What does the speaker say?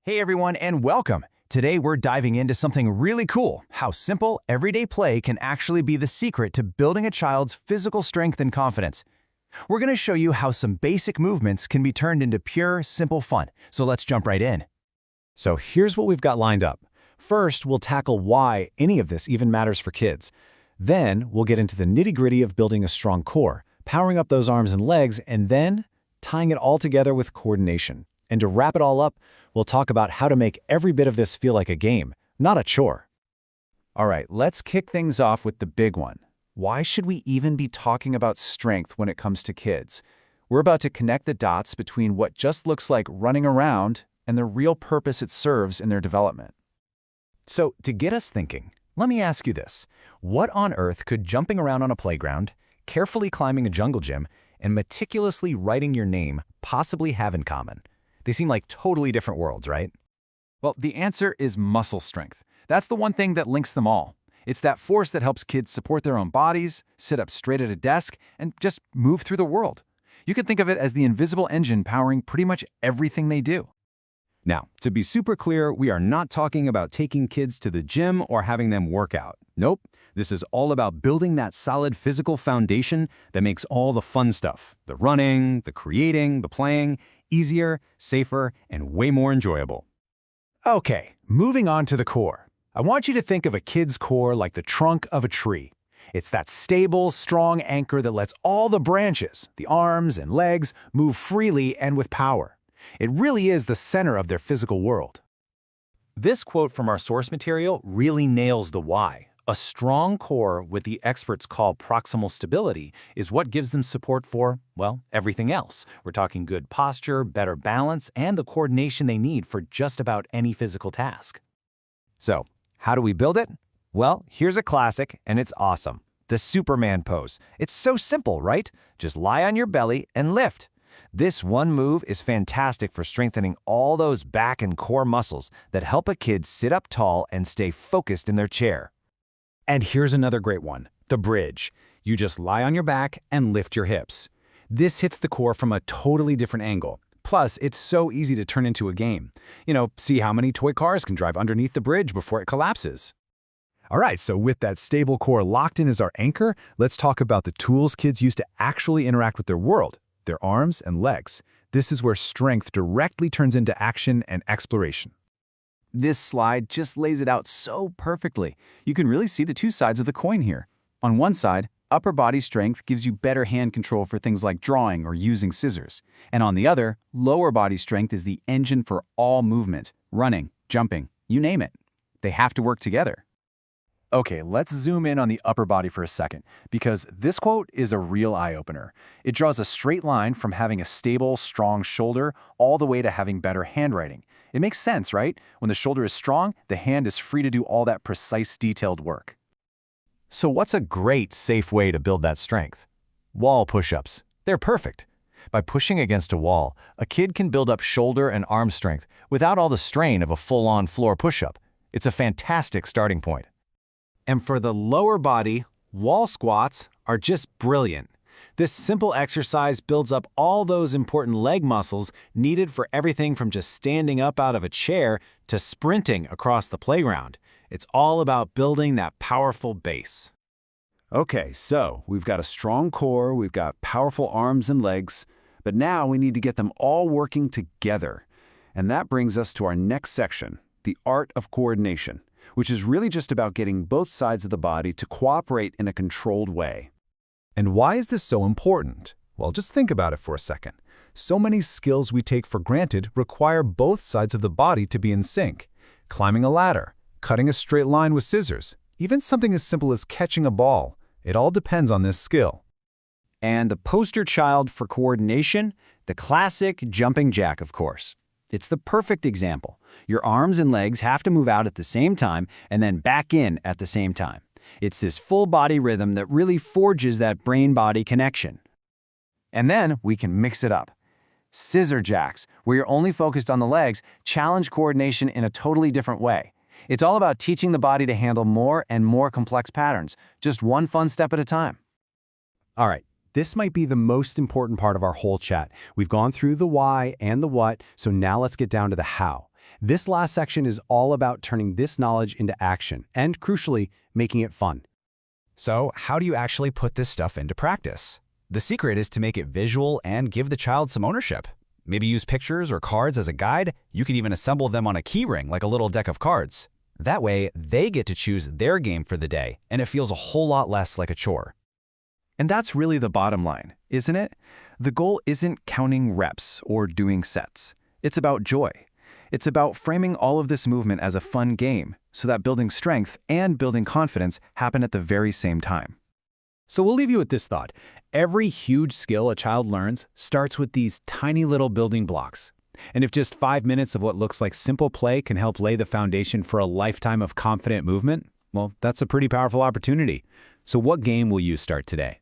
Hey everyone, and welcome! Today we're diving into something really cool, how simple, everyday play can actually be the secret to building a child's physical strength and confidence. We're going to show you how some basic movements can be turned into pure, simple fun, so let's jump right in. So here's what we've got lined up. First, we'll tackle why any of this even matters for kids. Then, we'll get into the nitty-gritty of building a strong core, powering up those arms and legs, and then tying it all together with coordination. And to wrap it all up, we'll talk about how to make every bit of this feel like a game, not a chore. All right, let's kick things off with the big one. Why should we even be talking about strength when it comes to kids? We're about to connect the dots between what just looks like running around and the real purpose it serves in their development. So, to get us thinking, let me ask you this. What on earth could jumping around on a playground, carefully climbing a jungle gym, and meticulously writing your name possibly have in common? They seem like totally different worlds, right? Well, the answer is muscle strength. That's the one thing that links them all. It's that force that helps kids support their own bodies, sit up straight at a desk, and just move through the world. You can think of it as the invisible engine powering pretty much everything they do. Now, to be super clear, we are not talking about taking kids to the gym or having them work out. Nope, this is all about building that solid physical foundation that makes all the fun stuff, the running, the creating, the playing, easier, safer, and way more enjoyable. Okay, moving on to the core. I want you to think of a kid's core like the trunk of a tree. It's that stable, strong anchor that lets all the branches, the arms and legs, move freely and with power. It really is the center of their physical world. This quote from our source material really nails the why. A strong core, what the experts call proximal stability, is what gives them support for, well, everything else. We're talking good posture, better balance, and the coordination they need for just about any physical task. So, how do we build it? Well, here's a classic, and it's awesome. The Superman pose. It's so simple, right? Just lie on your belly and lift. This one move is fantastic for strengthening all those back and core muscles that help a kid sit up tall and stay focused in their chair. And here's another great one, the bridge. You just lie on your back and lift your hips. This hits the core from a totally different angle. Plus, it's so easy to turn into a game. See how many toy cars can drive underneath the bridge before it collapses. All right, so with that stable core locked in as our anchor, let's talk about the tools kids use to actually interact with their world, their arms and legs. This is where strength directly turns into action and exploration. This slide just lays it out so perfectly. You can really see the two sides of the coin here. On one side, upper body strength gives you better hand control for things like drawing or using scissors. And on the other, lower body strength is the engine for all movement, running, jumping, you name it. They have to work together. Okay, let's zoom in on the upper body for a second, because this quote is a real eye-opener. It draws a straight line from having a stable, strong shoulder all the way to having better handwriting. It makes sense, right? When the shoulder is strong, the hand is free to do all that precise, detailed work. So what's a great, safe way to build that strength? Wall push-ups. They're perfect. By pushing against a wall, a kid can build up shoulder and arm strength without all the strain of a full-on floor push-up. It's a fantastic starting point. And for the lower body, wall squats are just brilliant. This simple exercise builds up all those important leg muscles needed for everything from just standing up out of a chair to sprinting across the playground. It's all about building that powerful base. Okay, so we've got a strong core, we've got powerful arms and legs, but now we need to get them all working together. And that brings us to our next section, the art of coordination, which is really just about getting both sides of the body to cooperate in a controlled way. And why is this so important? Well, just think about it for a second. So many skills we take for granted require both sides of the body to be in sync. Climbing a ladder, cutting a straight line with scissors, even something as simple as catching a ball. It all depends on this skill. And the poster child for coordination, the classic jumping jack, of course. It's the perfect example. Your arms and legs have to move out at the same time and then back in at the same time. It's this full-body rhythm that really forges that brain-body connection. And then we can mix it up. Scissor jacks, where you're only focused on the legs, challenge coordination in a totally different way. It's all about teaching the body to handle more and more complex patterns, just one fun step at a time. All right, this might be the most important part of our whole chat. We've gone through the why and the what, so now let's get down to the how. This last section is all about turning this knowledge into action and, crucially, making it fun. So, how do you actually put this stuff into practice? The secret is to make it visual and give the child some ownership. Maybe use pictures or cards as a guide. You could even assemble them on a keyring like a little deck of cards. That way, they get to choose their game for the day, and it feels a whole lot less like a chore. And that's really the bottom line, isn't it? The goal isn't counting reps or doing sets. It's about joy. It's about framing all of this movement as a fun game so that building strength and building confidence happen at the very same time. So we'll leave you with this thought. Every huge skill a child learns starts with these tiny little building blocks. And if just 5 minutes of what looks like simple play can help lay the foundation for a lifetime of confident movement, well, that's a pretty powerful opportunity. So what game will you start today?